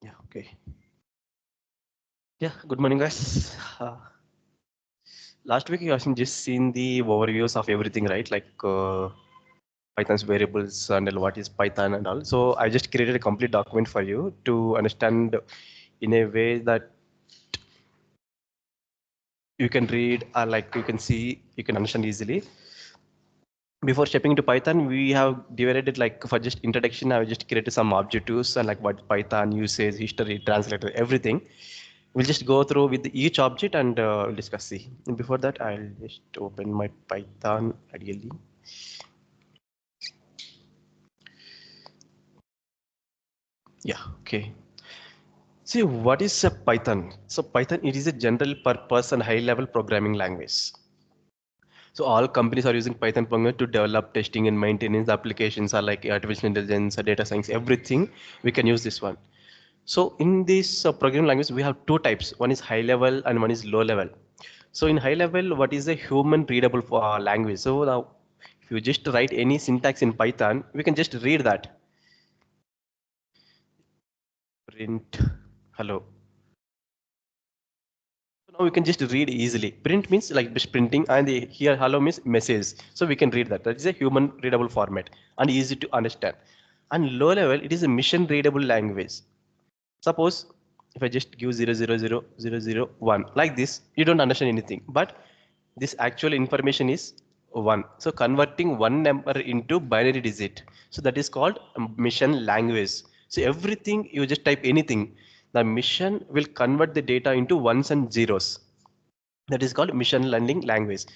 Yeah, okay. Yeah, good morning, guys. Last week you have just seen the overviews of everything, right? Like Python's variables and what is Python and all. So I just created a complete document for you to understand in a way that you can read or like you can see, you can understand easily. Before stepping into Python, we have divided it like for just introduction, I just created some objectives and like what Python usage, history, translator, everything. We'll just go through with each object and we'll discuss. See, and before that, I'll just open my Python ideally. Yeah, okay. See, what is a Python? So Python, it is a general purpose and high level programming language. So all companies are using Python programming to develop testing and maintenance applications are like artificial intelligence, data science, everything. We can use this one. So in this programming language, we have two types. One is high level and one is low level. So in high level, what is a human readable language? So now, if you just write any syntax in Python, we can just read that. Print hello. So now we can just read easily. Print means like just printing, and here hello means message. So we can read that. That is a human readable format and easy to understand. And low level, it is a mission readable language. Suppose if I just give 0000001 like this, you don't understand anything. But this actual information is 1. So converting one number into binary digit. So that is called mission language. So everything you just type anything, the mission will convert the data into ones and zeros. That is called machine learning language.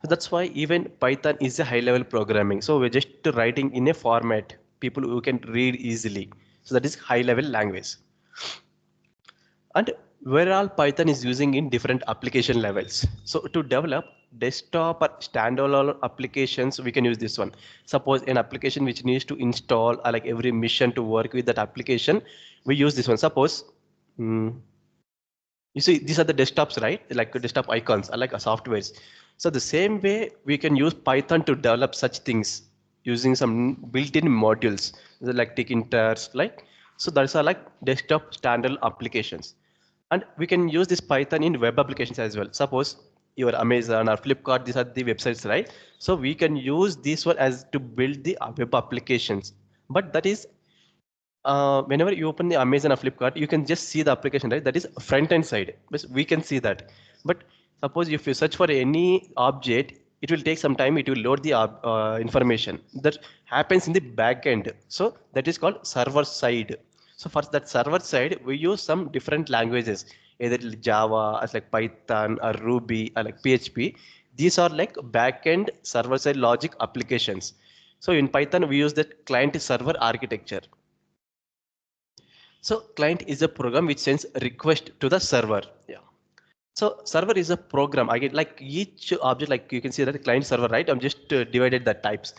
So that's why even Python is a high level programming. So we're just writing in a format people who can read easily. So that is high level language. And where all Python is using in different application levels. So to develop desktop or standalone applications, we can use this one. Suppose an application which needs to install like every mission to work with that application, we use this one. Suppose you see these are the desktops, right? Like desktop icons, are like a softwares. So the same way we can use Python to develop such things using some built-in modules like tickinters, like so those are like desktop standard applications. And we can use this Python in web applications as well. Suppose your Amazon or Flipkart, these are the websites, right? So we can use this one as to build the web applications. But that is whenever you open the Amazon or Flipkart, you can just see the application, right? That is front end side. But we can see that. But suppose if you search for any object, it will take some time. It will load the information that happens in the back end. So that is called server side. So for that server side, we use some different languages, either Java, as like Python or Ruby or like PHP. These are like back end server side logic applications. So in Python, we use the client server architecture. So client is a program which sends a request to the server. Yeah. So server is a program. I get like each object, like you can see that client server, right? I'm just divided the types.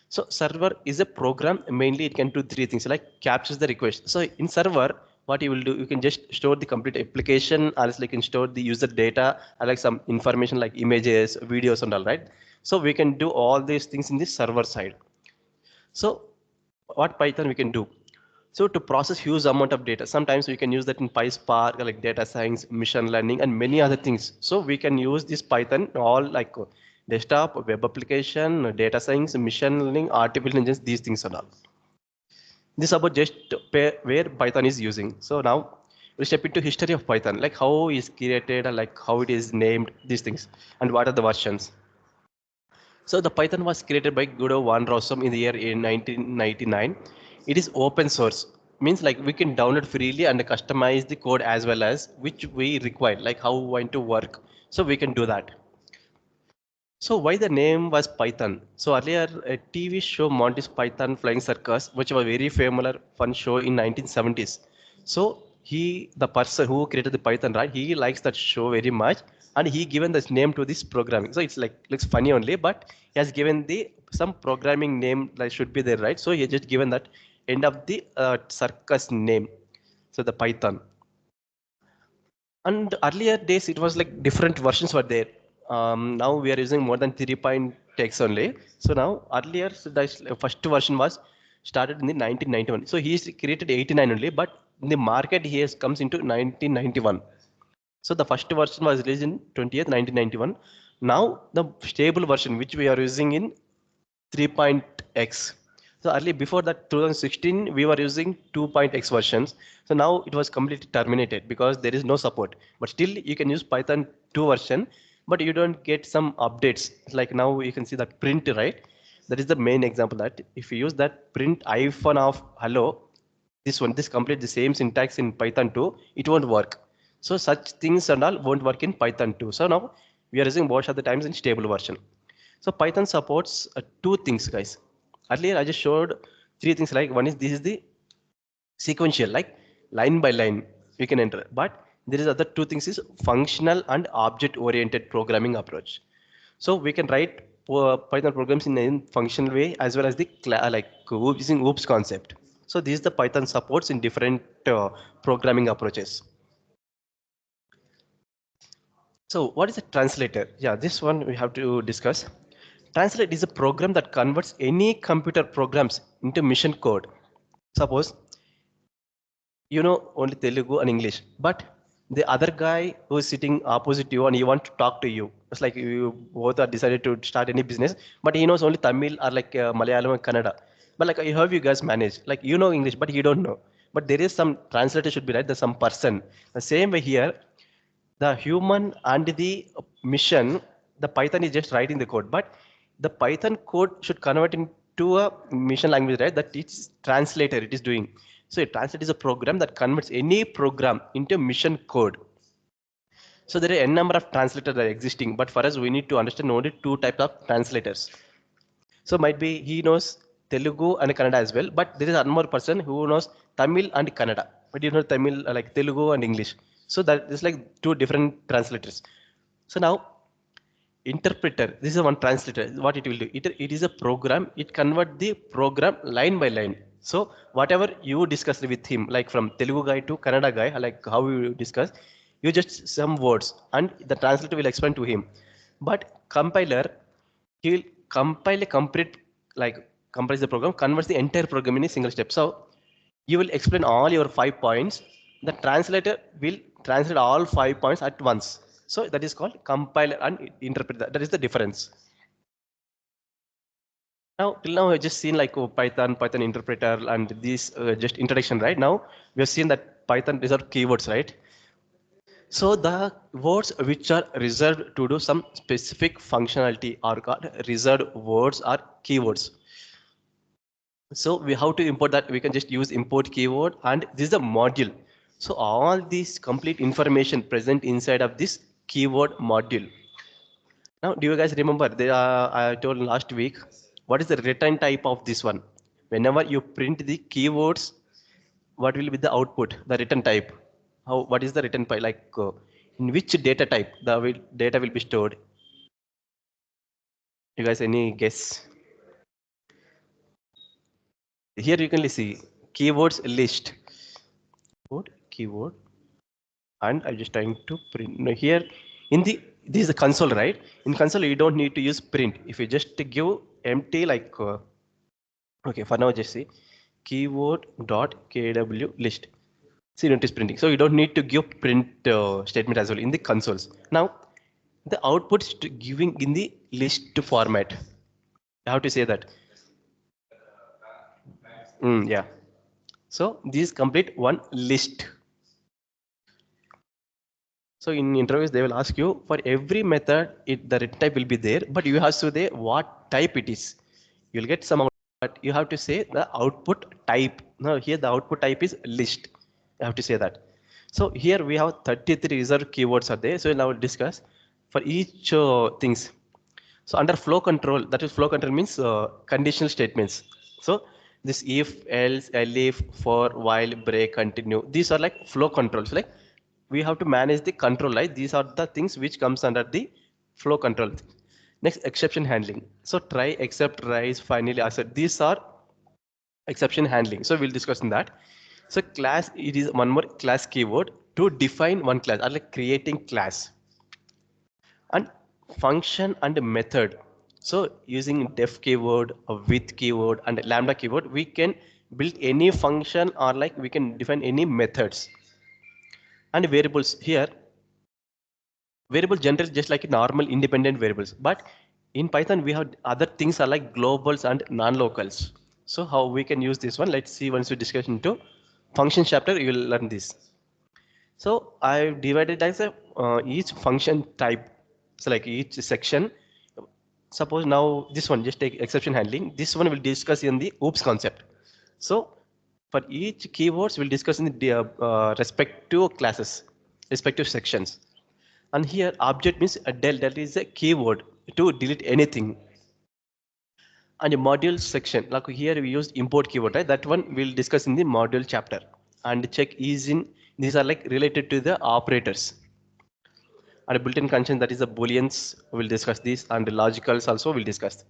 So server is a program. Mainly it can do three things like captures the request. So in server, what you will do, you can just store the complete application, or else you can store the user data, or like some information like images, videos and all, right? So we can do all these things in the server side. So what Python we can do? So to process huge amount of data, sometimes we can use that in PySpark, like data science, machine learning, and many other things. So we can use this Python all like desktop, web application, data science, machine learning, artificial intelligence, these things and all. This is about just where Python is using. So now we step into history of Python, like how is created, like how it is named, these things, and what are the versions. So the Python was created by Guido van Rossum in the year in 1999. It is open source, means like we can download freely and customize the code as well as which we require, like how we want to work. So we can do that. So why the name was Python? So earlier a TV show Monty's Python Flying Circus, which was a very famous fun show in 1970s. So the person who created the Python, right? He likes that show very much, and he given this name to this programming. So it's like looks funny only, but he has given the some programming name that should be there, right? So he just given that end of the circus name. So the Python. And earlier days, it was like different versions were there. Now we are using more than 3 point text only. So now earlier, so the first version was started in the 1991. So he is created 89 only, but in the market he has comes into 1991. So the first version was released in 20th 1991. Now the stable version which we are using in 3.x. So early before that 2016 we were using 2.x versions. So now it was completely terminated because there is no support. But still you can use Python 2 version, but you don't get some updates. Like now you can see that print, right? That is the main example that if you use that print hyphen of hello, this complete the same syntax in Python 2, it won't work. So such things and all won't work in Python 2. So now we are using most of the times in stable version. So Python supports two things, guys. Earlier I just showed three things. Like one is this is the sequential, like line by line we can enter. But there is other two things is functional and object oriented programming approach. So we can write Python programs in a functional way as well as the using OOPS concept. So this is the Python supports in different programming approaches. So what is a translator? Yeah, this one we have to discuss. Translate is a program that converts any computer programs into mission code. Suppose you know only Telugu and English, but the other guy who is sitting opposite you and he want to talk to you. It's like you both are decided to start any business, but he knows only Tamil or like Malayalam and Kannada. But like how you guys manage? Like you know English, but he don't know. But there is some translator should be right. There's some person. The same way here, the human and the mission, the Python is just writing the code, but the Python code should convert into a mission language, right? That it's translator it is doing. So a translator is a program that converts any program into mission code. So there are n number of translators that are existing, but for us we need to understand only two types of translators. So might be he knows Telugu and Kannada as well, but there is one more person who knows Tamil and Kannada, but you know Tamil like Telugu and English. So that is like two different translators. So now interpreter, this is one translator. What it will do? It is a program. It convert the program line by line. So whatever you discussed with him, like from Telugu guy to Kannada guy, like how you discuss, you just some words, and the translator will explain to him. But compiler, he will compile a complete, like compile the program, converts the entire program in a single step. So you will explain all your 5 points. The translator will translate all 5 points at once. So that is called compiler and interpreter. That is the difference. Now till now I just seen like Python interpreter and this just introduction, right? Now we have seen that Python, these are keywords, right? So the words which are reserved to do some specific functionality are called reserved words or keywords. So we have to import that. We can just use import keyword, and this is the module. So all this complete information present inside of this keyword module. Now, do you guys remember? I told last week, what is the return type of this one? Whenever you print the keywords, what will be the output? The return type. How? What is the return type? Like in which data type the data will be stored? You guys, any guess? Here you can see keywords list. Keyword, and I'm just trying to print. Now here in the this is the console, right? In console you don't need to use print. If you just give empty like okay, for now just see keyword dot kw list. See, it is printing. So you don't need to give print statement as well in the consoles. Now the output is giving in the list format. I have to say that. Yeah. So this is complete one list. So in interviews, they will ask you for every method, the return type will be there, but you have to say what type it is. You'll get some, but you have to say the output type. Now here the output type is list. You have to say that. So here we have 33 reserved keywords are there. So now we'll discuss for each things. So under flow control, that is flow control means conditional statements. So this if, else, elif, for, while, break, continue. These are like flow controls. Like we have to manage the control, right? These are the things which comes under the flow control. Next, exception handling. So try, except, rise, finally, accept. These are exception handling. So we'll discuss in that. So class, it is one more class keyword to define one class, or like creating class. And function and method. So using def keyword, a with keyword, and lambda keyword, we can build any function, or like we can define any methods. And variables here, variable generate just like normal independent variables, but in Python we have other things are like globals and non-locals. So how we can use this one, let's see once we discuss into function chapter, you will learn this. So I've divided as a each function type, so like each section. Suppose now this one, just take exception handling, this one will discuss in the oops concept. So for each keywords we'll discuss in the respective classes, respective sections. And here object means a del is a keyword to delete anything. And a module section, like here we used import keyword, right? That one we'll discuss in the module chapter. And check is in, these are like related to the operators. And a built-in condition, that is the booleans, we'll discuss this, and the logicals also we'll discuss.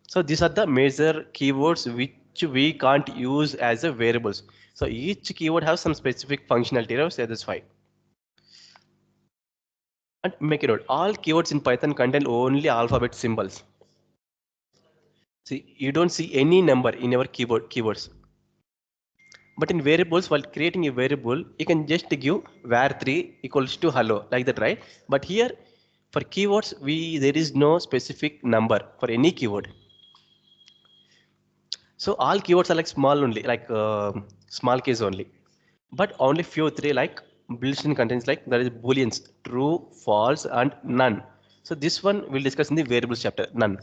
So these are the major keywords which we can't use as a variables. So each keyword has some specific functionality, right? So that's why. And make a note, all keywords in Python contain only alphabet symbols. See, you don't see any number in your keywords. But in variables, while creating a variable, you can just give var3 equals to hello, like that, right? But here, for keywords, there is no specific number for any keyword. So all keywords are like small only, like small case only. But only few three like built-in contains like there is booleans, true, false, and none. So this one we'll discuss in the variables chapter, none.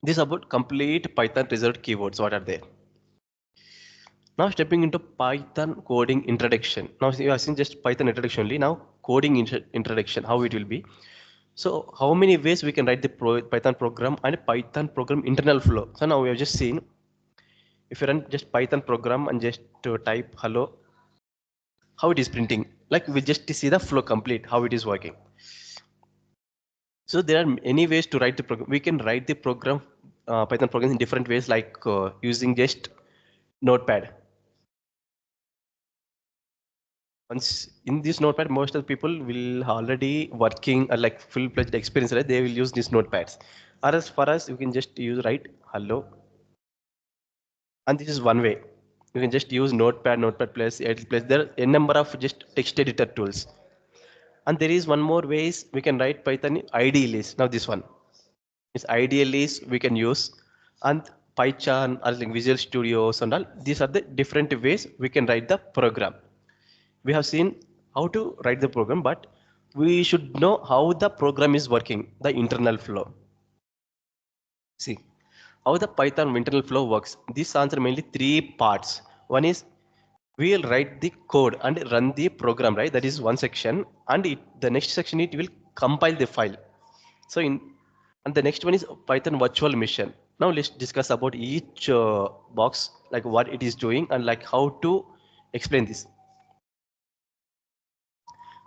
This about complete Python reserved keywords. What are there? Now stepping into Python coding introduction. Now you have seen just Python introduction only. Now coding introduction, how it will be. So how many ways we can write the Python program and Python program internal flow. So now we have just seen, if you run just Python program and just to type hello, how it is printing. Like we just see the flow complete, how it is working. So there are many ways to write the program. We can write the program, Python programs in different ways, like using just Notepad. Once in this Notepad, most of the people will already working or like full-fledged experience, right? They will use these notepads. Or as far as you can just use write hello, and this is one way. You can just use Notepad, Notepad plus, Edit plus. There are a number of just text editor tools. And there is one more ways we can write Python IDE list. Now this one is IDE list we can use, and PyCharm or like Visual Studios and all. These are the different ways we can write the program. We have seen how to write the program, but we should know how the program is working, the internal flow. See, how the Python internal flow works. This answer mainly three parts. One is we'll write the code and run the program, right? That is one section. And the next section, it will compile the file. So and the next one is Python virtual machine. Now let's discuss about each box, like what it is doing and like how to explain this.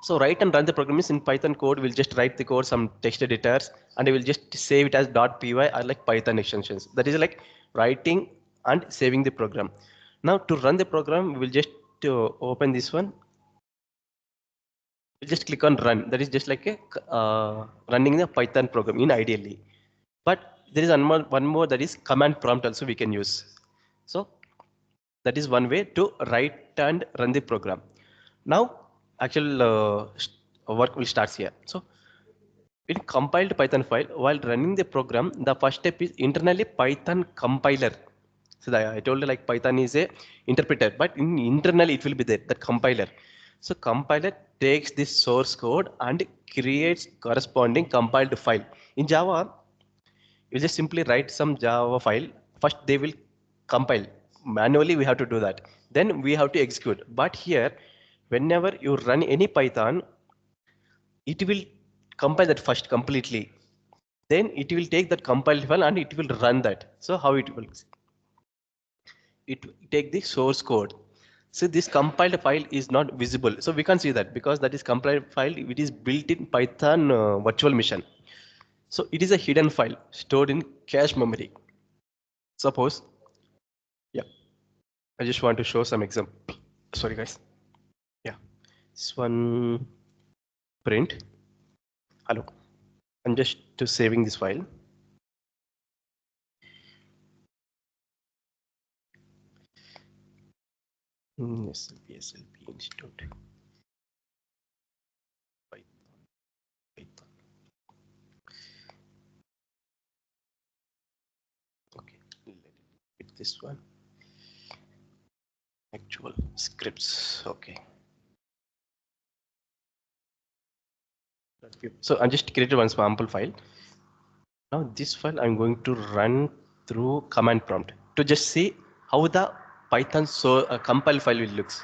So write and run the program is in Python code. We'll just write the code, some text editors, and I will just save it as .py or like Python extensions. That is like writing and saving the program. Now to run the program, we will just open this one. We'll just click on run. That is just like a running the Python program in ideally. But there is one more that is command prompt also we can use. So that is one way to write and run the program. Now actual work will start here. So in compiled Python file, while running the program, the first step is internally Python compiler. So I told you like Python is a interpreter, but internally it will be there, the compiler. So compiler takes this source code and creates corresponding compiled file. In Java, you just simply write some Java file. First they will compile. Manually we have to do that. Then we have to execute. But here, whenever you run any Python, it will compile that first completely. Then it will take that compiled file and it will run that. So how it works? It will take the source code. So this compiled file is not visible. So we can't see that because that is compiled file. It is built in Python virtual machine. So it is a hidden file stored in cache memory. Suppose, yeah, I just want to show some example. Sorry guys. Yeah, this one print. Hello. I'm just saving this file. SLP Institute. Python. Okay, let this one. Actual scripts. Okay. So I just created one sample file. Now this file I'm going to run through command prompt to just see how the Python compile file will looks.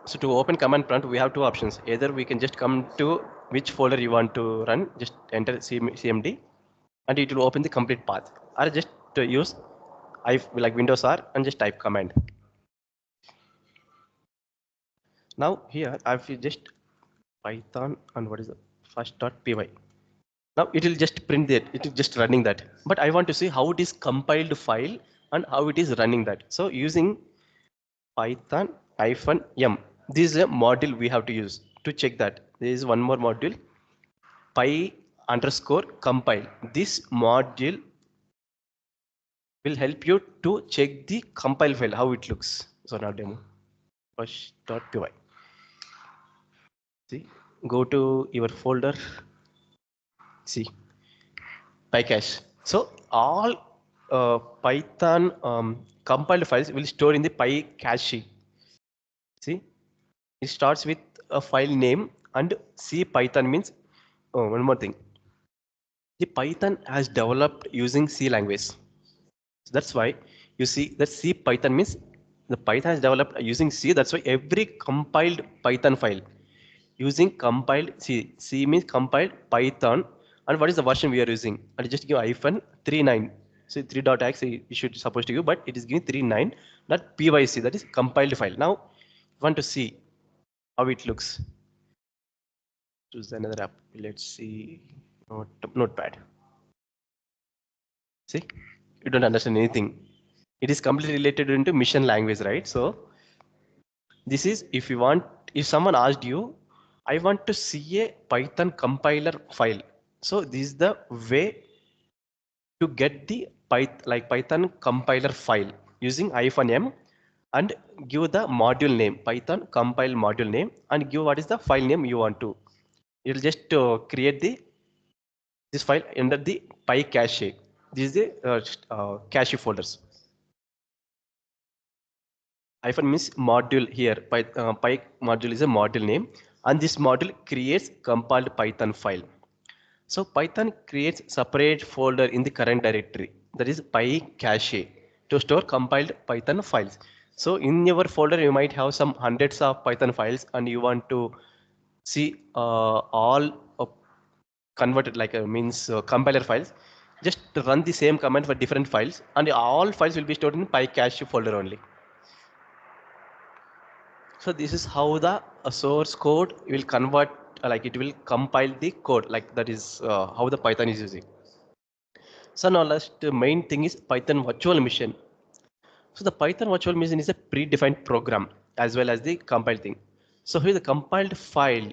So to open command prompt, we have two options. Either we can just come to which folder you want to run, just enter cmd, and it will open the complete path. Or just use like Windows R and just type command. Now here I've just Python and what is the first.py. Now it will just print that, it is just running that. But I want to see how it is compiled file and how it is running that. So using Python -m, this is a module we have to use to check that. There is one more module, py_compile. This module will help you to check the compile file, how it looks. So now demo, first.py. See, go to your folder, see, PyCache. So all Python compiled files will store in the PyCache. See, it starts with a file name and C Python means, oh, one more thing. The Python has developed using C language. So that's why you see that C Python means the Python has developed using C. That's why every compiled Python file using compiled C means compiled Python. And what is the version we are using? I'll just give -39. So 3.x it should supposed to give, but it is giving 39. Not pyc, that is compiled file. Now want to see how it looks. Choose another app. Let's see. Notepad. See, you don't understand anything. It is completely related into mission language, right? So this is, if you want, if someone asked you, I want to see a Python compiler file. So this is the way to get the Python compiler file using -m and give the module name, Python compile module name, and give what is the file name you want to. You'll just create this file under the PyCache. This is the cache folders. Hyphen means module here. Py module is a module name, and this module creates compiled Python file. So Python creates separate folder in the current directory, that is PyCache, to store compiled Python files. So in your folder you might have some hundreds of Python files, and you want to see all converted like means compiler files. Just run the same command for different files, and all files will be stored in PyCache folder only. So this is how the source code will convert, like it will compile the code, like that is how the Python is using. So now last main thing is Python virtual machine. So the Python virtual machine is a predefined program as well as the compiled thing. So here the compiled file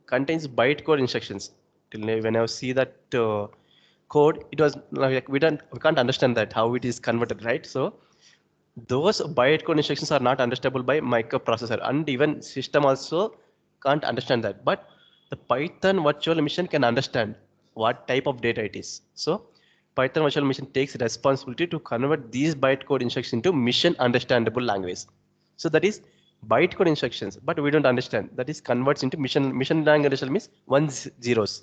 contains bytecode instructions. Till now, when I see that code, it was like we can't understand that how it is converted, right? So those bytecode instructions are not understandable by microprocessor, and even system also can't understand that. But the Python virtual machine can understand what type of data it is. So Python virtual machine takes responsibility to convert these bytecode instructions into mission understandable language. So that is bytecode instructions, but we don't understand. That is converts into mission language means 1 zeros.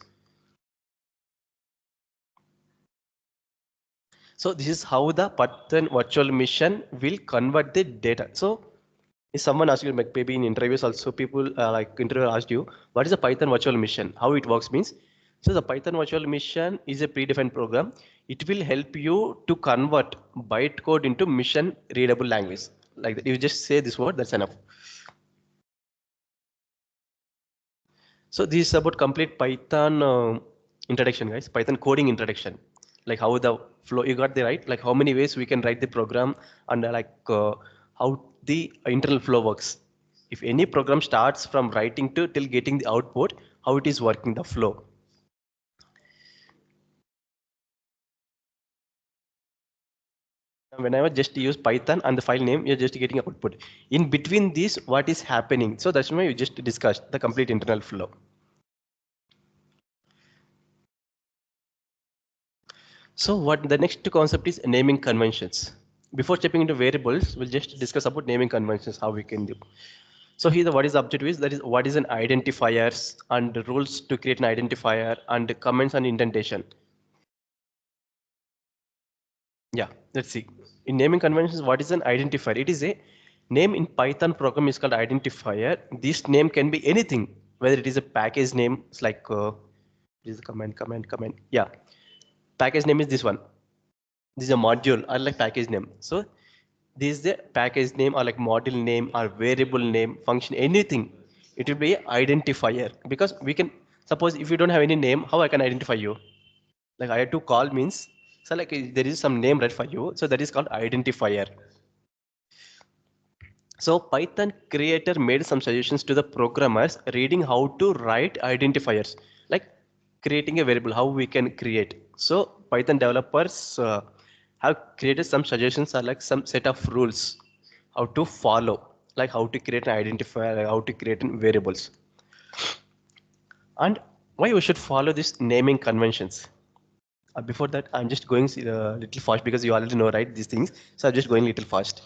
So this is how the Python virtual machine will convert the data. So if someone asks you, like maybe in interviews also, people like interviewer asked you, what is a Python virtual machine? How it works means, so the Python virtual machine is a predefined program. It will help you to convert bytecode into mission readable language. Like that, you just say this word, that's enough. So this is about complete Python introduction, guys. Python coding introduction. like how the flow you got the right, like how many ways we can write the program, and how the internal flow works. If any program starts from writing to till getting the output, how it is working the flow. Whenever just use Python and the file name, you're just getting output. In between these, what is happening? So that's why we just discussed the complete internal flow. So what the next concept is naming conventions. Before stepping into variables, we'll just discuss about naming conventions, how we can do. So here the what is the objective is, that is what is an identifiers and the rules to create an identifier and the comments and indentation. Yeah, let's see. In naming conventions, what is an identifier? It is a name in Python program is called identifier. This name can be anything, whether it is a package name, it's like this is command. Yeah, package name is this one. This is a module or like package name. So this is the package name or like module name or variable name, function, anything. It will be identifier because we can suppose if you don't have any name, how I can identify you? Like I have to call means, so like there is some name right for you. So that is called identifier. So Python creator made some suggestions to the programmers reading how to write identifiers, like creating a variable, how we can create. So Python developers have created some suggestions or like some set of rules how to follow, like how to create an identifier, like how to create variables. And why we should follow these naming conventions. Before that, I'm just going a little fast because you already know, right, these things. So I'm just going a little fast.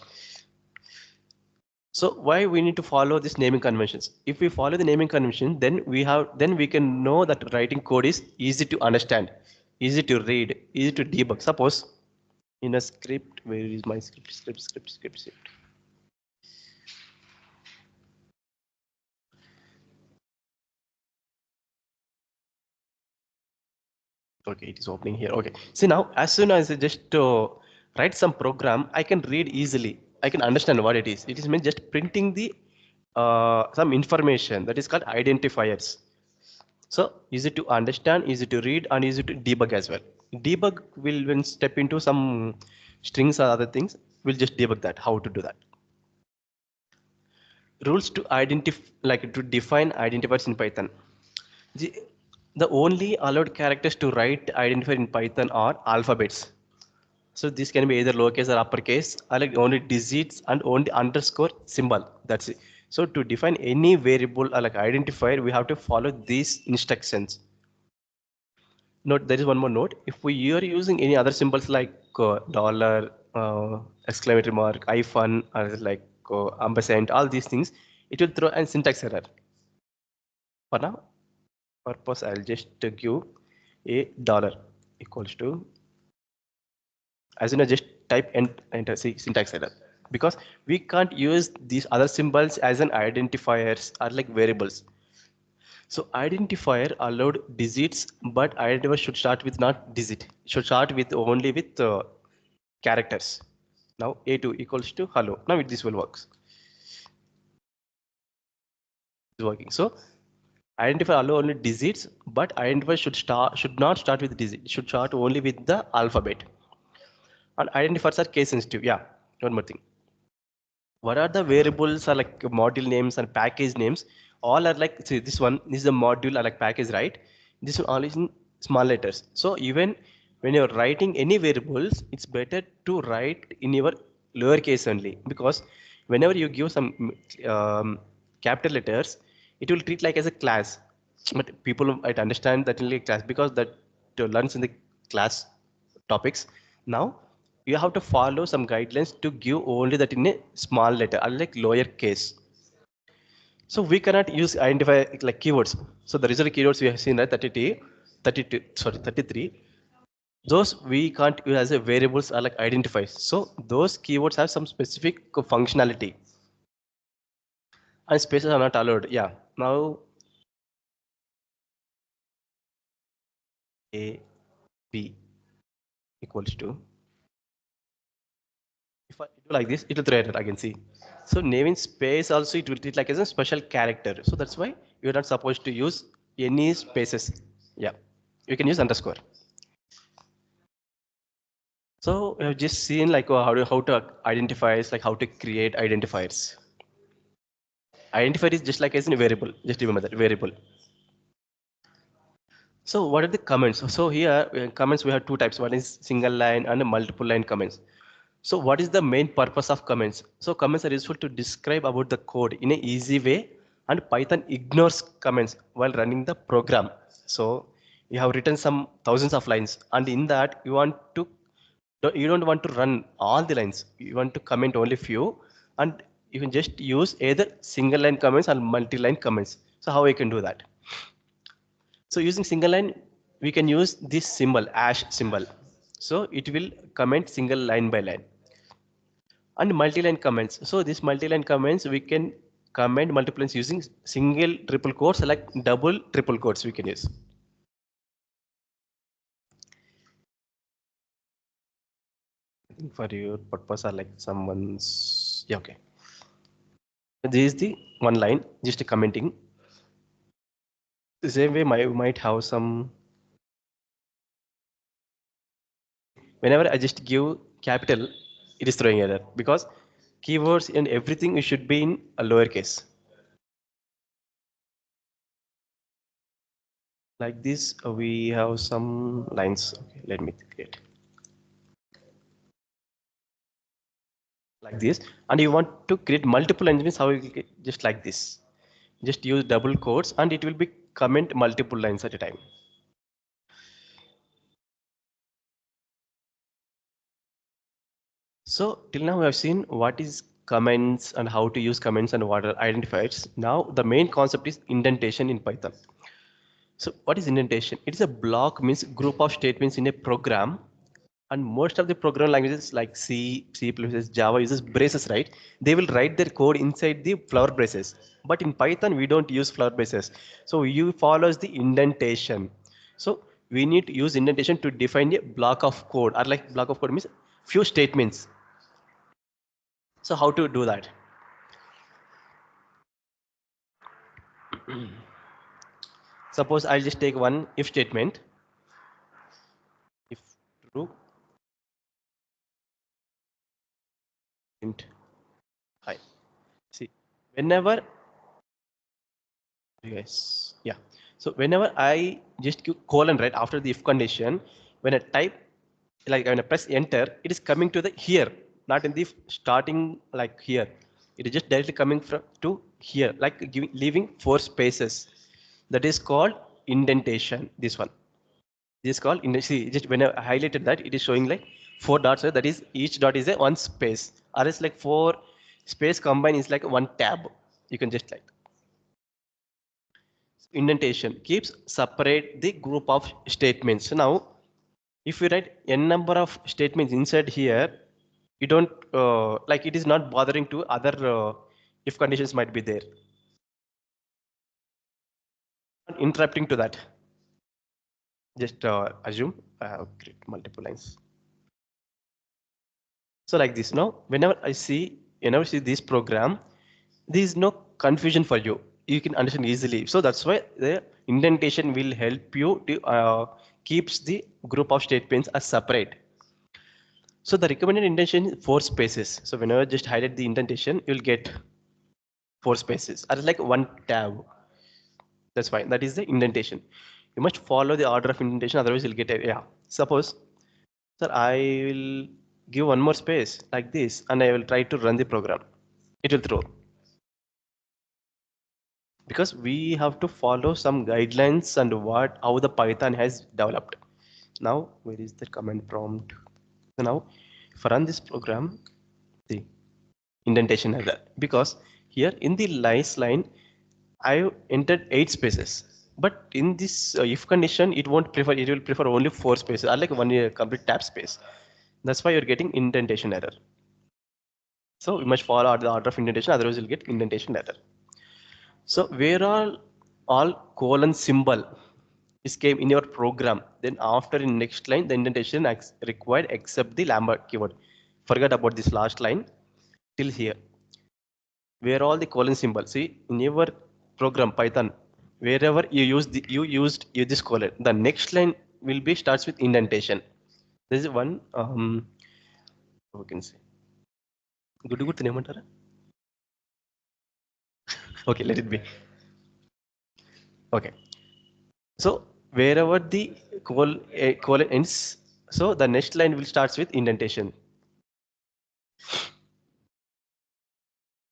So why we need to follow these naming conventions? If we follow the naming convention, then we can know that writing code is easy to understand, easy to read, easy to debug. Suppose in a script, where is my script? Okay, it is opening here. Okay. See now, as soon as I just write some program, I can read easily. I can understand what it is. It is meant just printing the some information that is called identifiers. So easy to understand, easy to read, and easy to debug as well. Debug will when step into some strings or other things. We'll just debug that. How to do that? Rules to identify, like to define identifiers in Python. The, the only allowed characters to write identifier in Python are alphabets. So this can be either lowercase or uppercase, or like only digits and only underscore symbol. That's it. So to define any variable or like identifier, we have to follow these instructions. Note, there is one more note. If we are using any other symbols like dollar, exclamatory mark, hyphen, or like ampersand, all these things, it will throw a syntax error. For now, purpose, I'll just give a dollar equals to, as in I just type and enter, see syntax error, because we can't use these other symbols as an identifiers or like variables. So identifier allowed digits, but identifier should start with not digit. It should start with only with characters. Now A2 equals to hello. Now this will work. It's working. So identifier allow only digits, but identifier should not start with digit. It should start only with the alphabet. And identifiers are case sensitive. Yeah. One more thing. What are the variables are like module names and package names? All are like, see, this one this is a module or like package, right? This one all is in small letters. So even when you're writing any variables, it's better to write in your lowercase only, because whenever you give some capital letters, it will treat like as a class. But people might understand that only a class because that learns in the class topics. Now you have to follow some guidelines to give only that in a small letter, unlike lower case. So we cannot use identify like keywords. So the result keywords we have seen that 33. Those we can't use as a variables are like identifiers. So those keywords have some specific functionality and spaces are not allowed. Yeah. Now A, B equals to, if I do like this, it will throw error, I can see. So naming space also it will treat like as a special character. So that's why you're not supposed to use any spaces. Yeah, you can use underscore. So we have just seen like how to identify, like how to create identifiers. Identifier is just like as a variable. Just remember that variable. So what are the comments? So here comments we have two types. One is single line and a multiple line comments. So what is the main purpose of comments? So comments are useful to describe about the code in an easy way, and Python ignores comments while running the program. So you have written some thousands of lines, and in that you don't want to run all the lines. You want to comment only few, and you can just use either single line comments or multi-line comments. So how we can do that? So using single line, we can use this symbol, hash symbol. So it will comment single line by line. And multi-line comments. So this multi-line comments, we can comment multiple lines using single triple quotes, like double triple quotes we can use. I think for your purpose are like someone's, yeah, okay. This is the one line, just commenting. The same way we might have some, whenever I just give capital, it is throwing error because keywords and everything should be in a lowercase. Like this, we have some lines. Okay, let me create like this. And you want to create multiple lines, means how you get just like this. Just use double quotes and it will be comment multiple lines at a time. So till now we have seen what is comments and how to use comments and what are identifiers. Now the main concept is indentation in Python. So what is indentation? It is a block, means group of statements in a program, and most of the program languages like C++, Java uses braces, right? They will write their code inside the flower braces. But in Python, we don't use flower braces. So you follows the indentation. So we need to use indentation to define a block of code, or like block of code means few statements. So how to do that? Suppose I'll just take one if statement. If true, int hi. See, whenever yes, yeah. So whenever I just give colon right after the if condition, when I type, like when I press enter, it is coming to the here, not in the starting like here. It is just directly coming from to here, like giving leaving four spaces. That is called indentation. This one. This is called see, just when I highlighted that, it is showing like four dots. That is each dot is a one space. Or it's like four space combined is like one tab. You can just like indentation keeps separate the group of statements. So now if you write n number of statements inside here, you don't like it is not bothering to other if conditions might be there, interrupting to that. Just assume I have create multiple lines. So like this, now whenever see this program, there is no confusion for you. You can understand easily. So that's why the indentation will help you to keeps the group of statements as separate. So the recommended indentation is four spaces. So whenever just highlight the indentation, you'll get four spaces. Or like one tab. That's fine. That is the indentation. You must follow the order of indentation, otherwise you'll get a yeah. Suppose, sir, I will give one more space like this, and I will try to run the program. It will throw. Because we have to follow some guidelines and how the Python has developed. Now, where is the command prompt? So now, if I run this program, the indentation error, because here in the last line I entered 8 spaces, but in this if condition it won't prefer, it will prefer only 4 spaces, unlike one complete tab space. That's why you're getting indentation error. So we must follow the order of indentation, otherwise you'll get indentation error. So where all colon symbol is came in your program, then after in next line the indentation required except the lambda keyword. Forget about this last line till here. Where all the colon symbol, see in your program Python, wherever you use this colon, the next line will be starts with indentation. There is one we can say good name antara. Okay, let it be. Okay. So wherever the colon ends, so the next line will starts with indentation.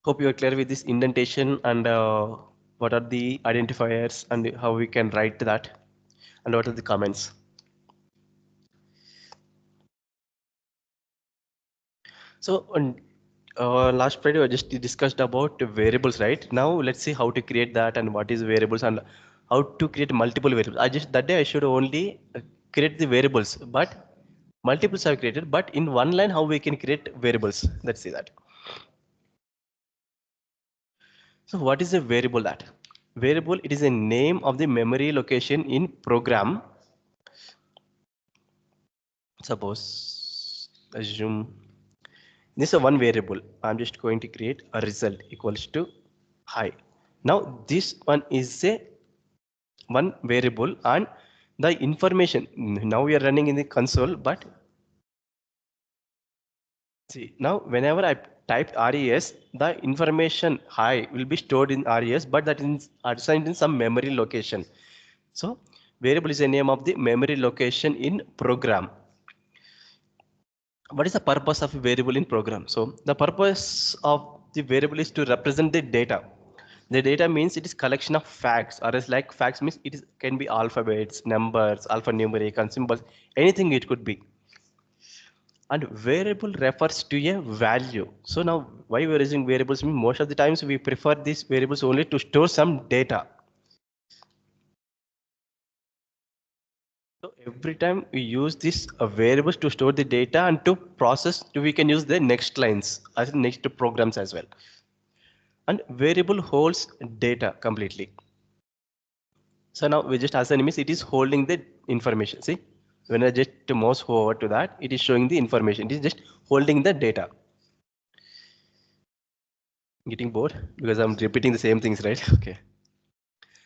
Hope you are clear with this indentation and what are the identifiers and how we can write that and what are the comments. So on last Friday we just discussed about variables, right? Now let's see how to create that and what is variables and how to create multiple variables. I just that day I should only create the variables, but multiples are created. But in one line, how we can create variables? Let's see that. So what is a variable that? Variable, it is a name of the memory location in program. Suppose, assume, this is one variable. I'm just going to create a result equals to high. Now this one is a one variable and the information, now we are running in the console, but see, now whenever I typed RES, the information high will be stored in RES, but that is assigned in some memory location. So variable is a name of the memory location in program. What is the purpose of a variable in program? So the purpose of the variable is to represent the data. The data means it is collection of facts, or as like facts means it is can be alphabets, numbers, alphanumeric, and symbols, anything it could be. And variable refers to a value. So now why we are using variables? Most of the times we prefer these variables only to store some data. So every time we use this variables to store the data and to process, we can use the next lines as next programs as well. And variable holds data completely. So now we just assign means it is holding the information. See, when I just mouse over to that, it is showing the information. It is just holding the data. Getting bored because I'm repeating the same things, right? Okay.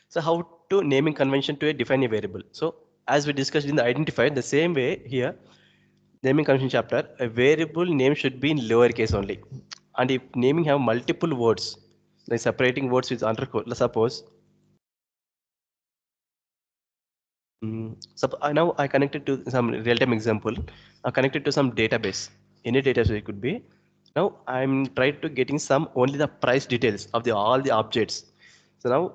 So how to naming convention to a define a variable. So as we discussed in the identifier, the same way here, naming convention chapter, a variable name should be in lowercase only. And if naming have multiple words, like separating words with underscore, let's suppose, now I connected to some real-time example. I connected to some database. Any database it could be. Now I'm trying to getting some only the price details of the all the objects. So now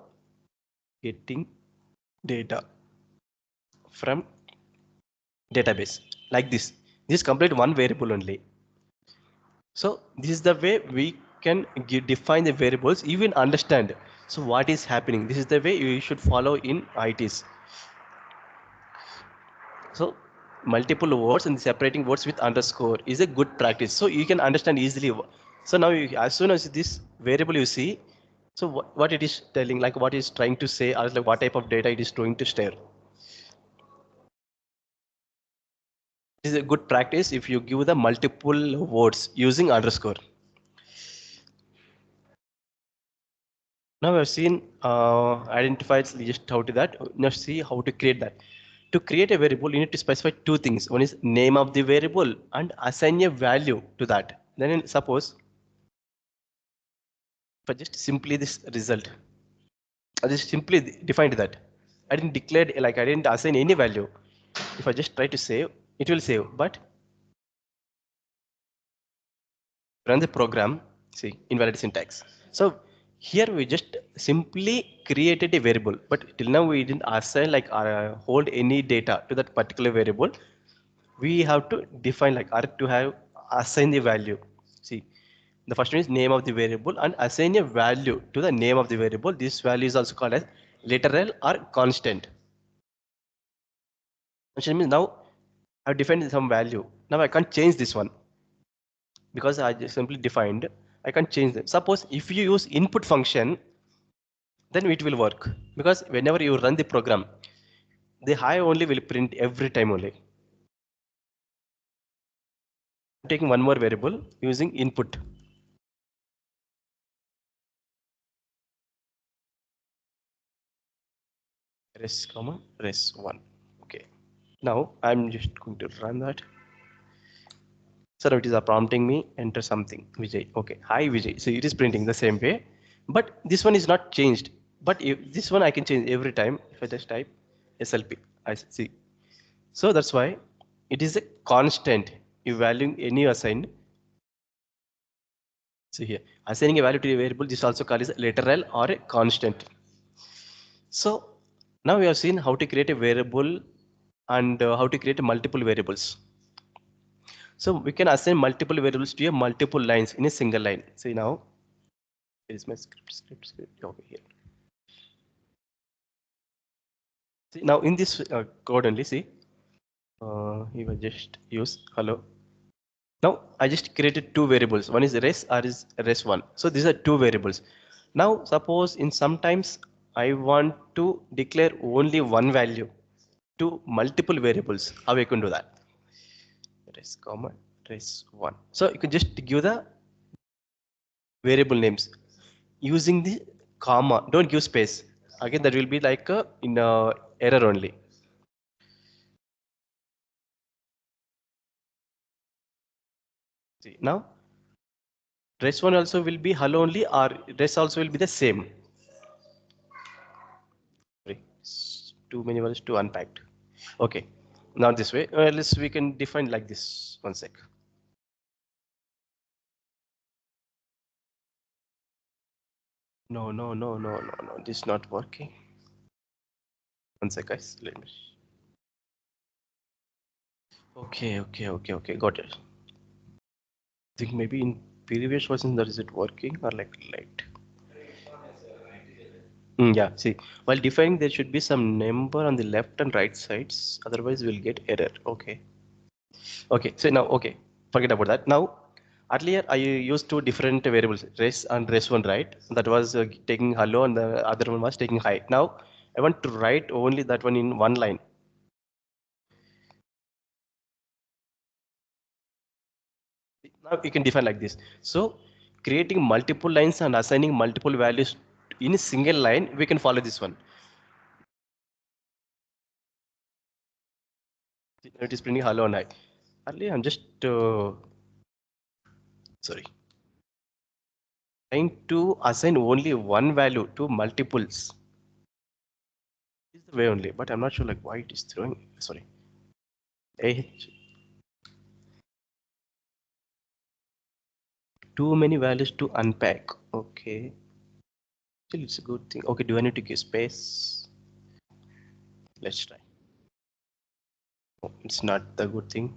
getting data from database like this. This complete one variable only. So this is the way we can define the variables, even understand. So what is happening? This is the way you should follow in ITs. So multiple words and separating words with underscore is a good practice. So you can understand easily. So now you, as soon as this variable you see, so what it is telling, like what is trying to say, or like what type of data it is trying to share. This is a good practice if you give the multiple words using underscore. Now we have seen identified just how to that. Now see how to create that. To create a variable, you need to specify two things. One is name of the variable and assign a value to that. Then suppose for just simply this result, I just simply defined that. I didn't declare like I didn't assign any value. If I just try to save, it will save. But run the program, see invalid syntax. So here we just simply created a variable, but till now we didn't assign like hold any data to that particular variable. We have to define like or to have assign the value. See, the first one is name of the variable and assign a value to the name of the variable. This value is also called as literal or constant. Which means now I've defined some value. Now I can't change this one because I just simply defined. I can't change them. Suppose if you use input function, then it will work because whenever you run the program, the high only will print every time only. I'm taking one more variable using input. Res comma res one. Okay. Now I'm just going to run that. So now it is prompting me enter something. Vijay. Okay. Hi Vijay. So it is printing the same way, but this one is not changed. But if this one I can change every time if I just type SLP. I see. So that's why it is a constant. You value any assigned. So here assigning a value to a variable, this also called as literal or a constant. So now we have seen how to create a variable and how to create multiple variables. So we can assign multiple variables to a multiple lines in a single line. See now, here is my script over here. See now in this code only, see, you will just use hello. Now I just created two variables. One is res or is res1. So these are two variables. Now suppose in sometimes I want to declare only one value to multiple variables. How we can do that? Res comma res1. So you can just give the variable names using the comma. Don't give space. Again, that will be like in error only. See now, res1 also will be hello only, or res also will be the same. Sorry, too many words to unpacked. Okay, now this way. Let's we can define like this. One sec. No, no, no, no, no, no. This is not working. One sec, guys. Let me. Okay, okay, okay, okay. Got it. I think maybe in previous version that is it working or like light. Yeah, see, while defining there should be some number on the left and right sides, otherwise we'll get error. Okay. Okay, so now, okay, forget about that. Now, earlier I used two different variables, res and res1, right? That was taking hello and the other one was taking hi. Now, I want to write only that one in one line. Now you can define like this. So, creating multiple lines and assigning multiple values in a single line, we can follow this one. It is printing hello and hi. Earlier, I'm just, sorry. Trying to assign only one value to multiples is the way only, but I'm not sure like why it is throwing. Sorry, too many values to unpack. Okay, still it's a good thing. Okay, do I need to give space? Let's try. Oh, it's not the good thing.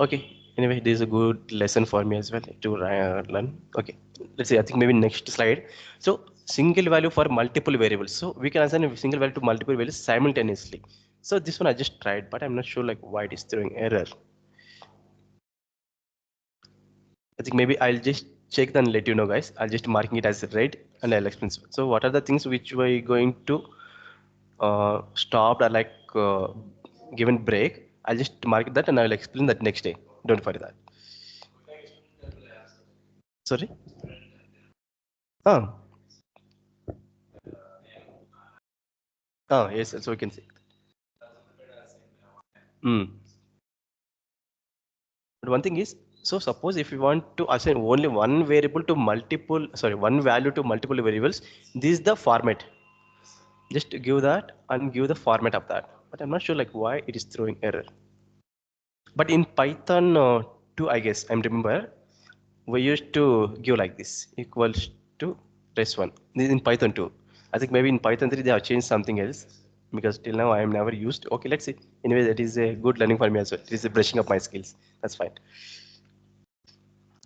Okay, anyway, this is a good lesson for me as well to learn. Okay, let's see. I think maybe next slide. So single value for multiple variables. So we can assign a single value to multiple values simultaneously. So this one I just tried, but I'm not sure like why it is throwing error. I think maybe I'll just check and let you know, guys. I'll just marking it as red and I'll explain. So what are the things which we're going to stop or like given break? I'll just mark that and I'll explain that next day. Don't worry that. Sorry? Oh, oh yes, so we can see. Mm. But one thing is, so suppose if you want to assign only one variable to multiple, sorry, one value to multiple variables, this is the format. Just give that and give the format of that. But I'm not sure like why it is throwing error. But in Python 2, I guess I remember we used to give like this equals to res1. This is in Python 2. I think maybe in Python 3 they have changed something else because till now I am never used. Okay, let's see. Anyway, that is a good learning for me as well. It is a brushing up my skills. That's fine.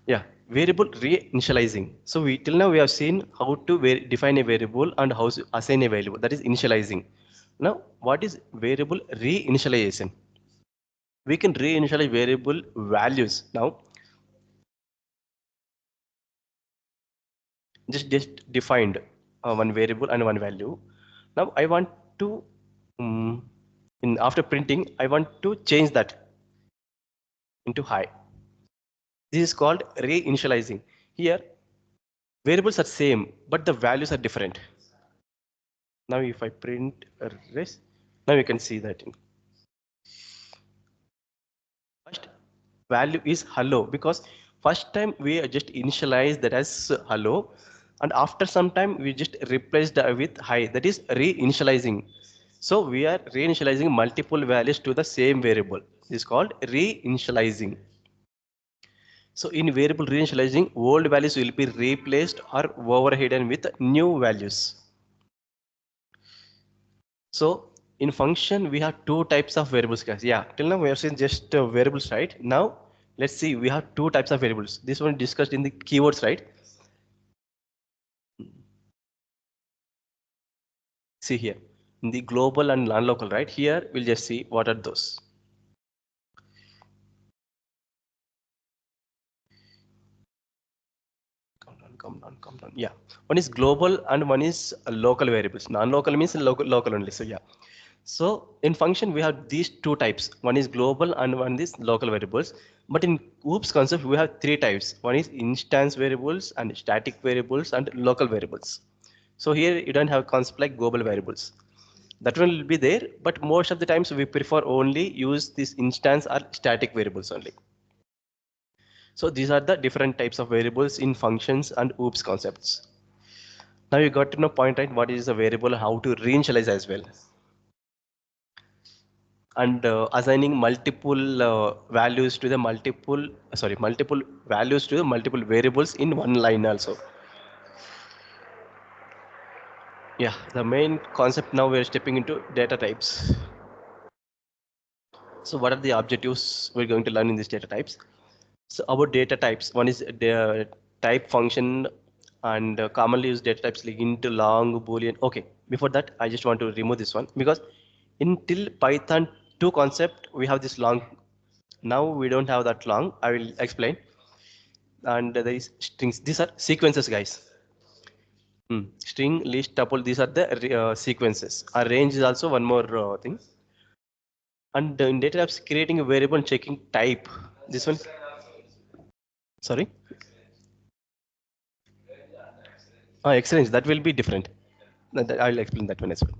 Yeah, variable reinitializing. So we till now we have seen how to define a variable and how to assign a variable. That is initializing. Now, what is variable reinitialization? We can reinitialize variable values. Now, just defined one variable and one value. Now I want to in after printing I want to change that into high. This is called reinitializing. Here variables are same but the values are different. Now if I print a res, now you can see that in first value is hello, because first time we just initialize that as hello, and after some time we just replace that with hi, that is reinitializing. So we are reinitializing multiple values to the same variable. This is called reinitializing. So in variable reinitializing, old values will be replaced or overridden with new values. So in function, we have two types of variables, guys. Yeah, till now we have seen just variables, right? Now let's see, we have two types of variables. This one discussed in the keywords, right? See here, in the global and non-local, right? Here we'll just see what are those. Come down. Yeah, one is global and one is local variables. Non-local means local only. So yeah. So in function, we have these two types. One is global and one is local variables. But in OOPS concept, we have three types. One is instance variables and static variables and local variables. So here you don't have concept like global variables. That one will be there, but most of the times we prefer only use this instance or static variables only. So these are the different types of variables in functions and OOPS concepts. Now you got to know point, right? What is a variable, how to reinitialize as well. And assigning multiple values to the multiple values to the multiple variables in one line also. Yeah, the main concept now we're stepping into data types. So what are the objectives we're going to learn in these data types? So about data types, one is the type function, and commonly used data types like int, long, boolean. Okay, before that, I just want to remove this one because until Python 2 concept, we have this long. Now we don't have that long. I will explain. And there is strings. These are sequences, guys. String, list, tuple. These are the sequences. Our range is also one more thing. And in data types, creating a variable and checking type. This one. Sorry. Excellence. That will be different. I'll explain that one as well.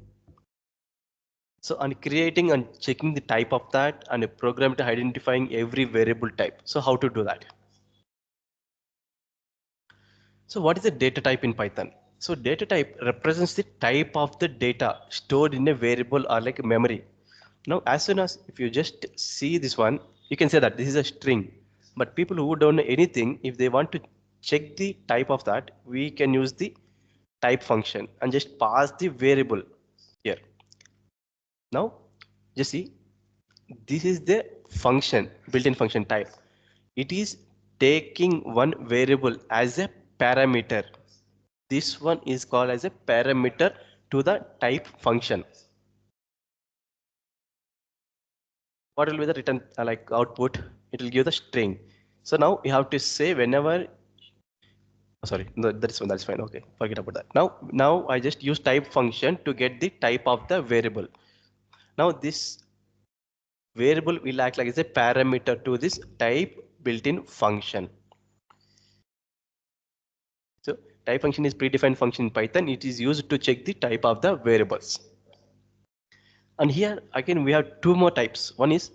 So and creating and checking the type of that, and a program to identifying every variable type. So how to do that? So what is a data type in Python? So data type represents the type of the data stored in a variable or like a memory. Now, as soon as if you just see this one, you can say that this is a string. But people who don't know anything, if they want to check the type of that, we can use the type function and just pass the variable here. Now, just see, this is the function, built-in function type. It is taking one variable as a parameter. This one is called as a parameter to the type function. What will be the return like output? It will give the string. So now you have to say whenever, sorry, no, that's fine. Okay, forget about that. Now I just use type function to get the type of the variable. Now this variable will act like as a parameter to this type built-in function. So type function is predefined function in Python. It is used to check the type of the variables. And here again we have two more types. One is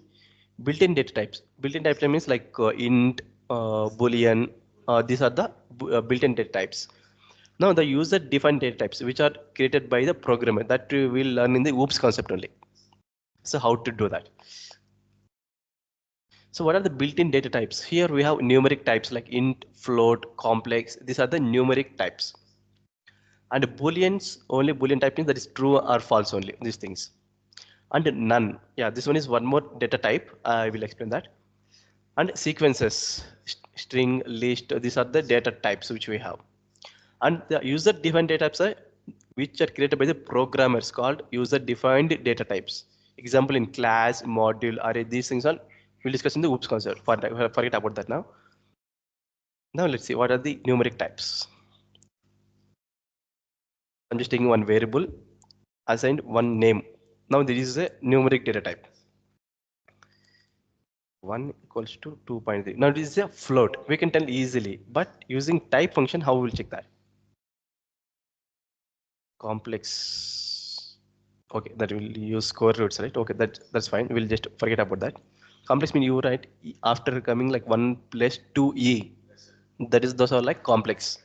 built-in data types. Built-in data type means like int, boolean. These are the built-in data types. Now the user-defined data types, which are created by the programmer, that we will learn in the OOPS concept only. So how to do that? So what are the built-in data types? Here we have numeric types like int, float, complex. These are the numeric types. And booleans, only boolean type means that is true or false only, these things. And none. Yeah, this one is one more data type. I will explain that. And sequences, string, list, these are the data types which we have. And the user-defined data types are which are created by the programmers called user-defined data types. Example in class, module, array, these things are we'll discuss in the OOPS concept. Forget about that now. Now let's see what are the numeric types. I'm just taking one variable, assigned one name. Now this is a numeric data type. 1 equals to 2.3. Now this is a float. We can tell easily, but using type function, how we will check that? Complex. Okay, that will use square roots, right? Okay, that's fine. We'll just forget about that. Complex mean you write after coming like 1 plus 2e. That is, those are like complex.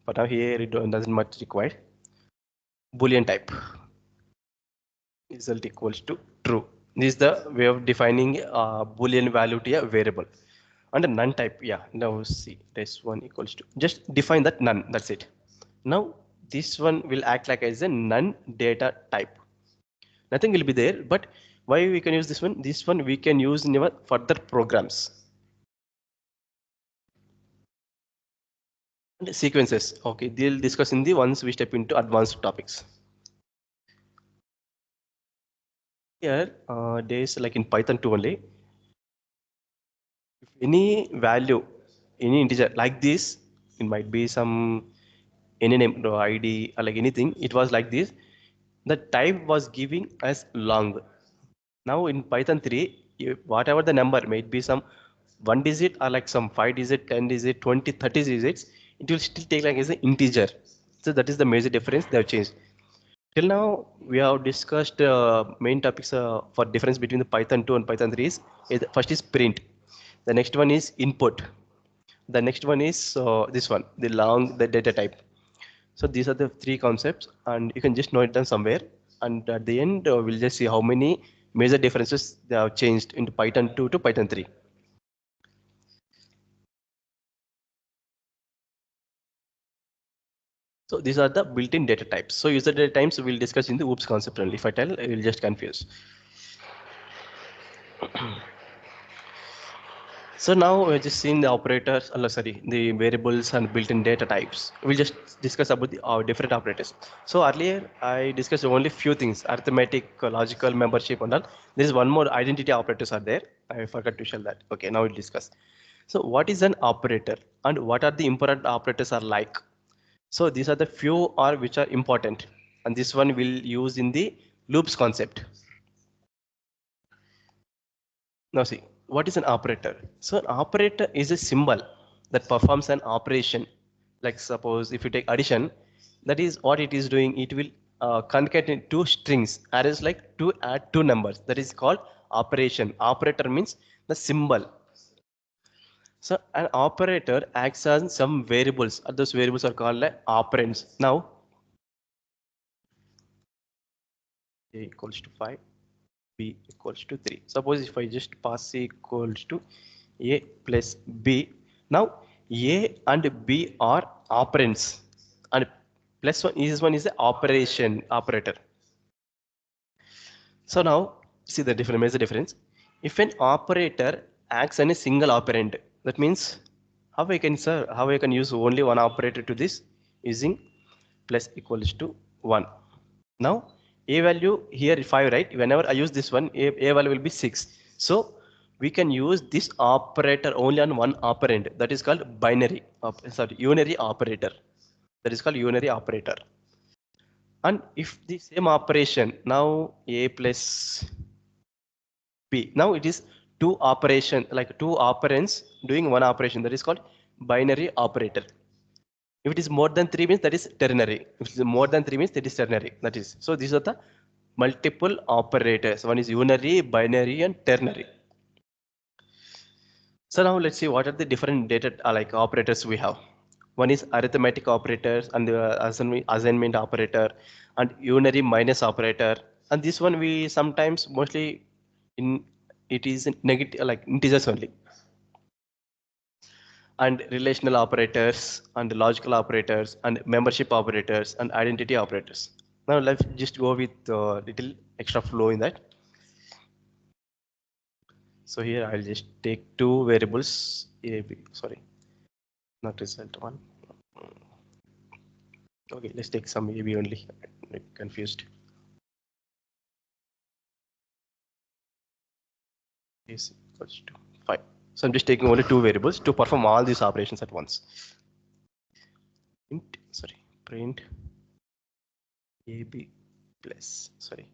But now here it doesn't much required. Boolean type. Result equals to true. This is the way of defining Boolean value to a variable. And a none type, yeah. Now see, this one equals to, just define that none. That's it. Now this one will act like as a none data type. Nothing will be there, but why we can use this one? This one we can use in our further programs. And sequences. Okay, they'll discuss in the once we step into advanced topics. Here, days like in Python 2 only. If any value, any integer like this, it might be some any name or ID or like anything. It was like this. The type was giving as long. Now in Python 3, whatever the number may be some one digit or like some 5 digit, 10 digit, 20, 30 digits, it will still take like as an integer. So that is the major difference they have changed. Till now, we have discussed main topics for difference between the Python 2 and Python 3 is first is print. The next one is input. The next one is this one, the long the data type. So these are the three concepts, and you can just note it down somewhere. And at the end, we'll just see how many major differences they have changed into Python 2 to Python 3. So these are the built-in data types. So user data types we'll discuss in the OOPS concept only. If I tell, I will just confuse. So now we're just seeing the operators, sorry, the variables and built-in data types. We'll just discuss about the different operators. So earlier I discussed only few things: arithmetic, logical, membership, and all. There is one more identity operators are there. I forgot to show that. Okay, now we'll discuss. So what is an operator and what are the important operators are like? So these are the few are which are important, and this one we'll use in the loops concept. Now see, what is an operator? So an operator is a symbol that performs an operation. Like suppose if you take addition, that is what it is doing. It will concatenate two strings, arrays like to add two numbers. That is called operation. Operator means the symbol. So an operator acts on some variables. And those variables are called like operands. Now A equals to 5. B equals to 3. Suppose if I just pass C equals to A plus B. Now A and B are operands, and plus one is the operation operator. So now see the difference, major difference. If an operator acts on a single operand, that means how I can use only one operator to this using plus equals to 1. Now a value here 5, right? Whenever I use this one, a value will be 6. So we can use this operator only on one operand. That is called unary operator. That is called unary operator. And if the same operation now a plus b, now it is two operation like two operands doing one operation. That is called binary operator. If it is more than 3 means that is ternary. If it is more than 3 means that is ternary. That is. So these are the multiple operators. One is unary, binary, and ternary. So now let's see what are the different data like operators we have. One is arithmetic operators and the assignment operator and unary minus operator. And this one we sometimes mostly in it is negative like integers only. And relational operators and logical operators and membership operators and identity operators. Now let's just go with a little extra flow in that. So here I'll just take two variables a b, sorry, not result one. Okay, let's take some a b only. I'm confused. Is equals to 5. So I'm just taking only two variables to perform all these operations at once. Print ab plus, sorry.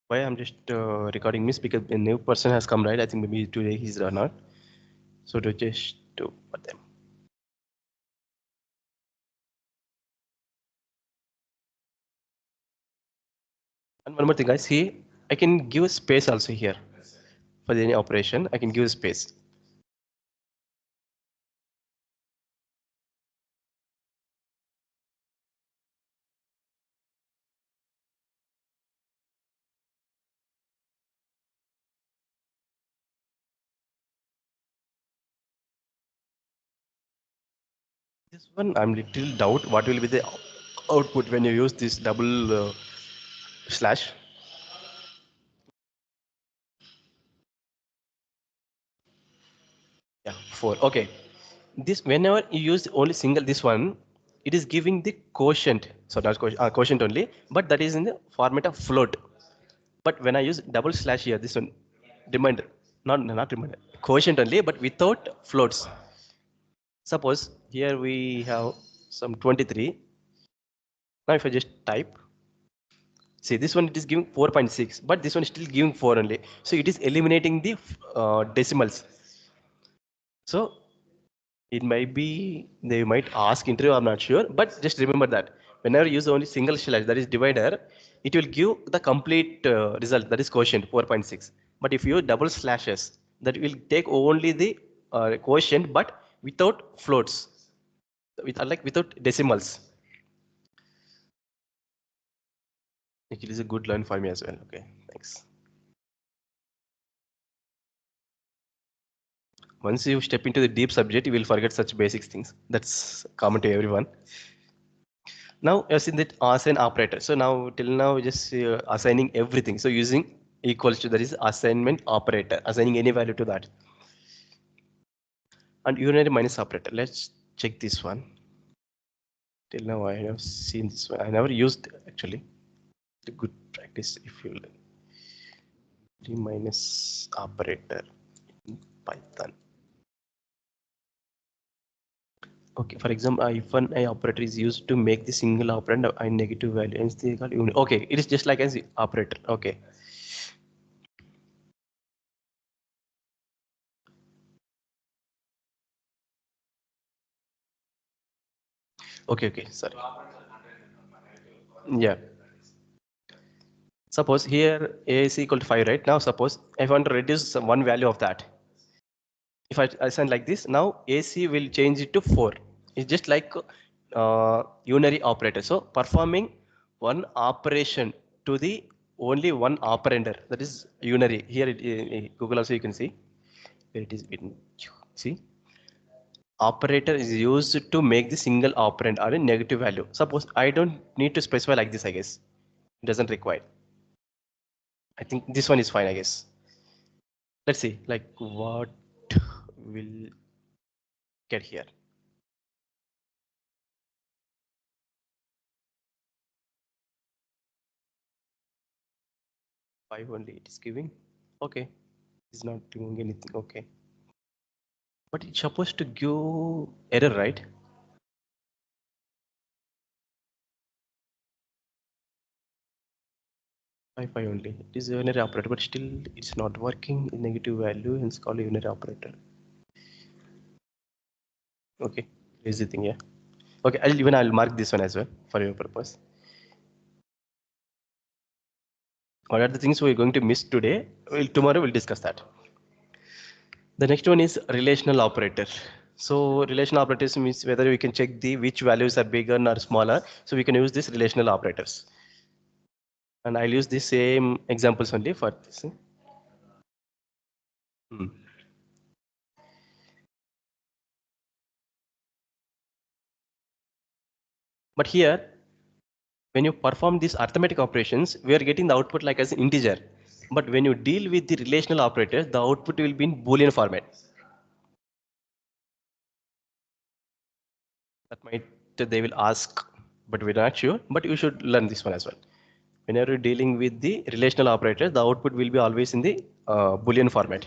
Why I'm just recording this because a new person has come, right? I think maybe today he's not. So to just do for them. And one more thing, guys. See, I can give a space also here for any operation. I can give a space. This one, I'm little doubt what will be the output when you use this double slash. Yeah, 4. Okay. This whenever you use only single this one, it is giving the quotient. So not quotient only, but that is in the format of float. But when I use double slash here, this one reminder, not reminder, quotient only, but without floats. Suppose here we have some 23. Now if I just type, see this one it is giving 4.6, but this one is still giving 4 only. So it is eliminating the decimals. So it might be they might ask interview, I'm not sure, but just remember that whenever you use only single slash, that is divider, it will give the complete result, that is quotient 4.6. But if you use double slashes, that will take only the quotient but without floats, like without decimals. It is a good learn for me as well. Okay, thanks. Once you step into the deep subject, you will forget such basic things. That's common to everyone. Now you're seeing that assign operator. So now till now just assigning everything. So using equals to, that is assignment operator, assigning any value to that. And unary minus operator. Let's check this one. Till now I have seen this one. I never used actually. The good practice if you learn. Minus operator in Python. Okay, for example, if an operator is used to make the single operand a negative value, hence they call unit. Okay, it is just like as the operator. Okay. Okay, okay, sorry. Yeah. Suppose here A is equal to 5, right? Now suppose if I want to reduce one value of that. If I assign like this, now AC will change it to 4. It's just like unary operator. So performing one operation to the only one operander, that is unary. Here Google also you can see. Where it is written. See, operator is used to make the single operand or a negative value. Suppose I don't need to specify like this, I guess. It doesn't require. I think this one is fine, I guess. Let's see, like what will get here. 5 only it is giving. Okay. It's not doing anything. Okay. But it's supposed to give error, right? 5 only. It is a unary operator, but still it's not working in negative value, hence called a unary operator. Okay. Here's the thing, yeah. Okay, I'll mark this one as well for your purpose. What are the things we're going to miss today? Well, tomorrow we'll discuss that. The next one is relational operator. So relational operators means whether we can check the which values are bigger or smaller. So we can use these relational operators. And I'll use the same examples only for this. Hmm. But here, when you perform these arithmetic operations, we are getting the output like as an integer. But when you deal with the relational operators, the output will be in Boolean format. That might they will ask, but we're not sure. But you should learn this one as well. Whenever you're dealing with the relational operator, the output will be always in the Boolean format.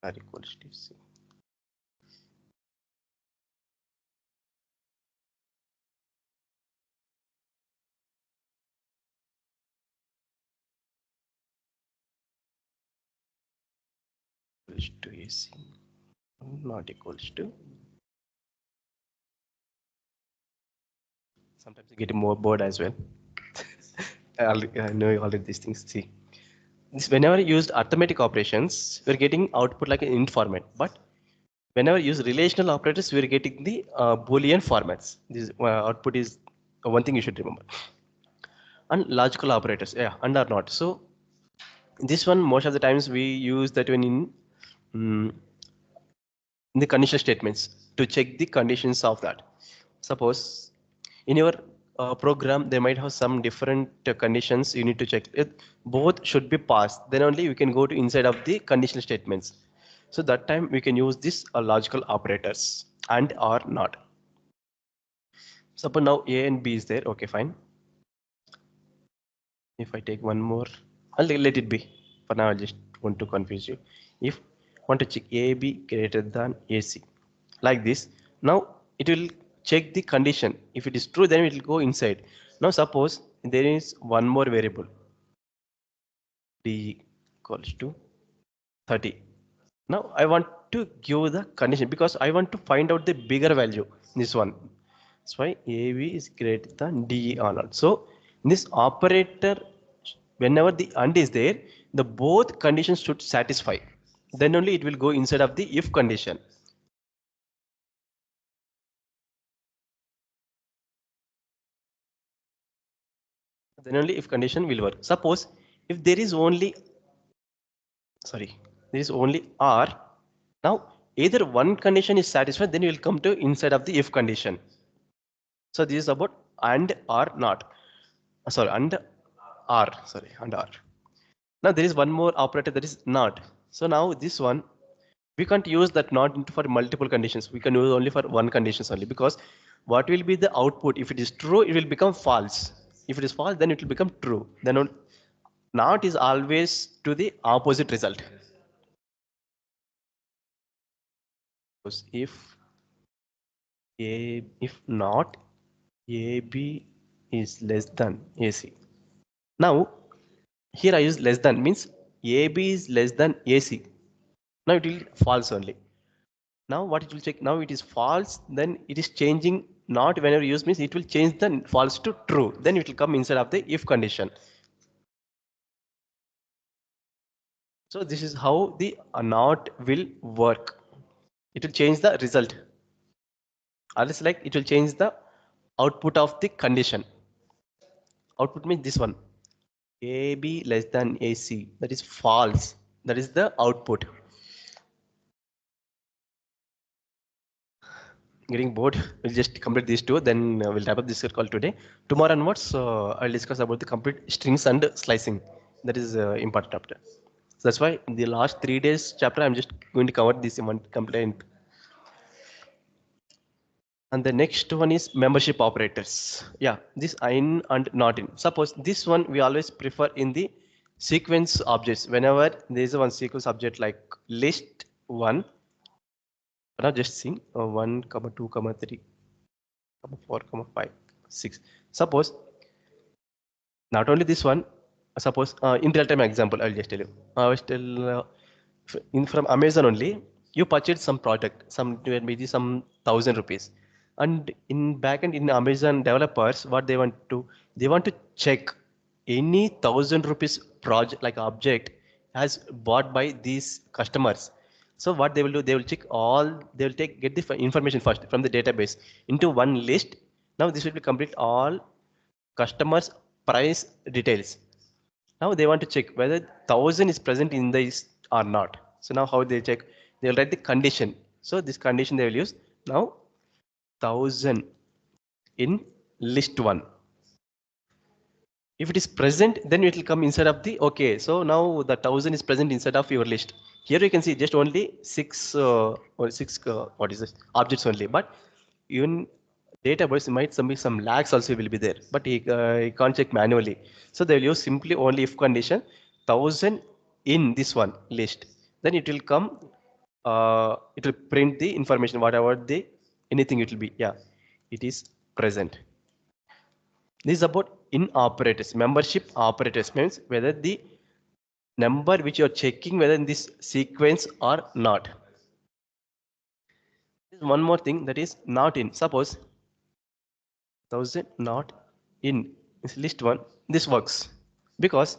R equals to C. equals to AC, not equals to. Sometimes you get more bored as well. I know already these things. See, whenever you used arithmetic operations, we're getting output like an int format. But whenever you use relational operators, we're getting the Boolean formats. This output is one thing you should remember. And logical operators, yeah, and or not. So this one, most of the times we use that one mm, in the conditional statements to check the conditions of that. Suppose in your program, they might have some different conditions you need to check. It, both should be passed. Then only you can go to inside of the conditional statements. So that time we can use this logical operators and or not. Suppose now A and B is there. Okay, fine. If I take one more, I'll let it be. For now, I just want to confuse you. If want to check AB greater than AC, like this, now it will check the condition. If it is true, then it will go inside. Now suppose there is one more variable, D equals to 30. Now I want to give the condition because I want to find out the bigger value. This one. That's why AB is greater than DE or not. So this operator, whenever the AND is there, the both conditions should satisfy. Then only it will go inside of the if condition. Then only if condition will work. Suppose if there is only, sorry, there is only R. Now either one condition is satisfied, then you will come to inside of the if condition. So this is about and or not. Sorry, and R. Sorry, and R. Now there is one more operator that is not. So now this one, we can't use that not for multiple conditions. We can use only for one conditions only, because what will be the output? If it is true, it will become false. If it is false, then it will become true. Then not is always to the opposite result. If if not AB is less than AC. Now here I use less than, means AB is less than AC. Now it will false only. Now what it will check? Now it is false, then it is changing not whenever you use, means it will change the false to true. Then it will come inside of the if condition. So this is how the not will work. It will change the result. Or else like it will change the output of the condition. Output means this one. AB less than AC. That is false. That is the output. Getting bored, we'll just complete these two, then we'll wrap up this call today. Tomorrow onwards, I'll discuss about the complete strings and slicing. That is important chapter. So that's why in the last 3 days chapter, I'm just going to cover this in one complaint. And the next one is membership operators. Yeah, this in and not in. Suppose this one we always prefer in the sequence objects. Whenever there is one sequence object like list one, now just see 1, 2, 3, 4, 5, 6. Suppose not only this one, suppose in real time example, I'll just tell you. I was tell from Amazon only, you purchased some product, maybe some 1,000 rupees. And in backend in Amazon developers, what they want to check any 1,000 rupees project like object has bought by these customers. So what they will do, they will check all, they will get the information first from the database into one list. Now this will be complete all customers price details. Now they want to check whether 1,000 is present in this or not. So now how they check? They will write the condition. So this condition they will use. Now 1,000 in list one. If it is present, then it will come inside of the, okay, so now the 1,000 is present inside of your list. Here you can see just only six what is this objects only, but even database might be some lags also will be there, but he can't check manually. So they will use simply only if condition 1,000 in this one list. Then it will come, it will print the information, whatever the anything it will be. Yeah, it is present. This is about in operators. Membership operators means whether the number which you're checking whether in this sequence or not. There's one more thing that is not in. Suppose 1000 not in is list one. This works because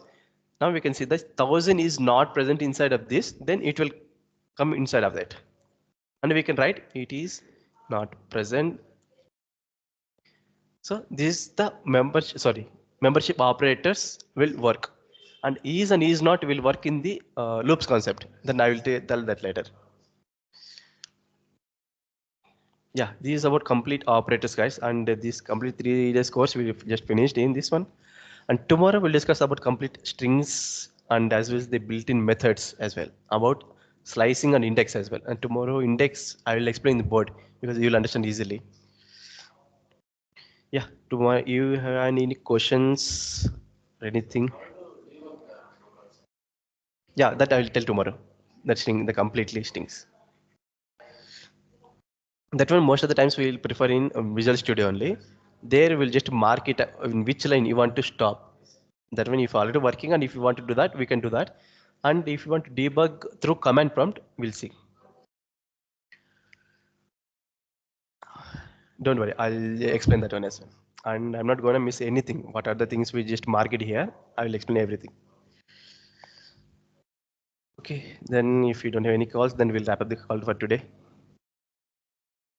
now we can see that 1000 is not present inside of this, then it will come inside of that. And we can write it is not present. So this is the membership operators will work, and is not will work in the loops concept. Then I will tell that later. Yeah, this is about complete operators, guys, and this complete 3 days course we just finished in this one. And tomorrow we'll discuss about complete strings and as well as the built-in methods as well, about slicing and index as well. And tomorrow index I will explain the board because you will understand easily. Yeah, tomorrow you have any questions or anything? Yeah, that I will tell tomorrow. That string, the complete listings. That one most of the times we will prefer in Visual Studio only. There we'll just mark it in which line you want to stop. That when if already working and if you want to do that, we can do that. And if you want to debug through command prompt, we'll see. Don't worry, I'll explain that one as well. And I'm not going to miss anything. What are the things we just mark it here? I will explain everything. Okay, then if you don't have any calls, then we'll wrap up the call for today.